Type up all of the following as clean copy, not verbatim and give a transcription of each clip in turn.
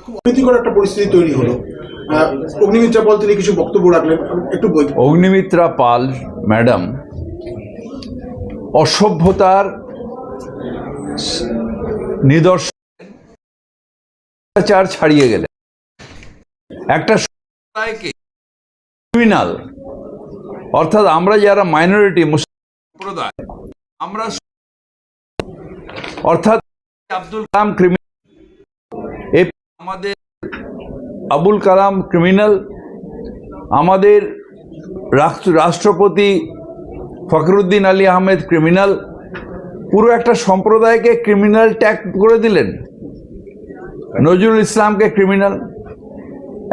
খুব অপ্রীতিকর একটা পরিস্থিতি তৈরি হলো। অগ্নিমিত্রা পাল তিনি কিছু বক্তব্য রাখলেন, একটু বলতে। অগ্নিমিত্রা পাল ম্যাডাম অসভ্যতার নিদর্শন ছাড়িয়ে গেলেন। একটা সম্প্রদায়কে ক্রিমিনাল, অর্থাৎ আমরা যারা মাইনরিটি মুসলিম সম্প্রদায়, আমরা অর্থাৎ আব্দুল কালাম ক্রিমিনাল, আমাদের আবুল কালাম ক্রিমিনাল, আমাদের রাষ্ট্রপতি ফখরুদ্দিন আলী আহমেদ ক্রিমিনাল, পুরো একটা সম্প্রদায়কে ক্রিমিনাল ট্যাগ করে দিলেন। নজরুল ইসলামকে ক্রিমিনাল,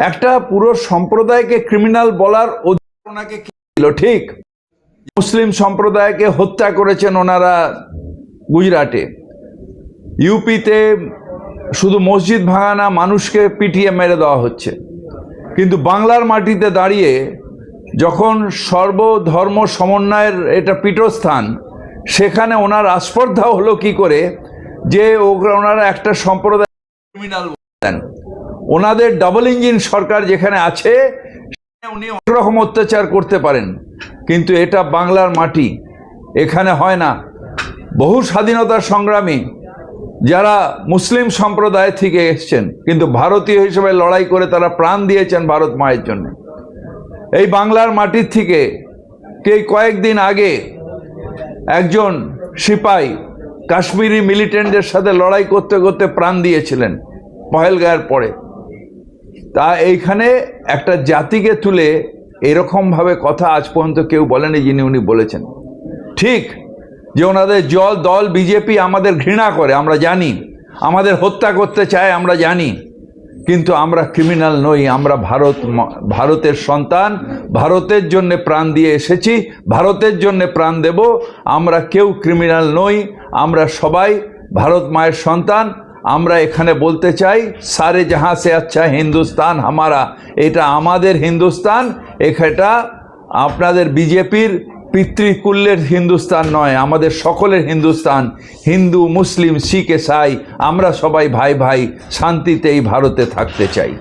একটা পুরো সম্প্রদায়কে ক্রিমিনাল বলার অধিকার ওনাকে কে দিল? ঠিক, মুসলিম সম্প্রদায়কে হত্যা করেছেন ওনারা গুজরাটে, ইউপিতে শুধু মসজিদ ভাঙানা, মানুষকে পিটিয়ে মেরে দেওয়া হচ্ছে। কিন্তু বাংলার মাটিতে দাঁড়িয়ে যখন সর্বধর্ম সমন্বয়ের এটা পীঠস্থান, সেখানে ওনার আস্পর্ধা হলো কি করে যে ওনারা একটা সম্প্রদায় ক্রিমিনাল বলেন। ওনাদের ডাবল ইঞ্জিন সরকার যেখানে আছে উনি অনেক রকম অত্যাচার করতে পারেন, কিন্তু এটা বাংলার মাটি, এখানে হয় না। বহু স্বাধীনতার সংগ্রামী যারা মুসলিম সম্প্রদায় থেকে এসছেন, কিন্তু ভারতীয় হিসেবে লড়াই করে তারা প্রাণ দিয়েছেন ভারত মায়ের জন্য। এই বাংলার মাটির থেকে কয়েকদিন আগে একজন সিপাই কাশ্মীরি মিলিটেন্টদের সাথে লড়াই করতে করতে প্রাণ দিয়েছিলেন পহেলগাঁয়ের পরে। তা এইখানে একটা জাতিকে তুলে এরকমভাবে কথা আজ পর্যন্ত কেউ বলেনি যিনি উনি বলেছেন। ঠিক যে ওনাদের দল বিজেপি আমাদের ঘৃণা করে, আমরা জানি, আমাদের হত্যা করতে চায়, আমরা জানি, কিন্তু আমরা ক্রিমিনাল নই। আমরা ভারতের সন্তান, ভারতের জন্য প্রাণ দিয়ে এসেছি, ভারতের জন্য প্রাণ দেব। আমরা কেউ ক্রিমিনাল নই, আমরা সবাই ভারত মায়ের সন্তান। আমরা এখানে বলতে চাই, সারে জাহাঁ সে আচ্ছা হিন্দুস্তান হামারা, এটা আমাদের হিন্দুস্তান, এটা আপনাদের বিজেপির পিতৃকুল্যের হিন্দুস্তান নয়, আমাদের সকলের হিন্দুস্তান। হিন্দু, মুসলিম, শিখ, ইসাই, আমরা সবাই ভাই ভাই, শান্তিতে এই ভারতে থাকতে চাই।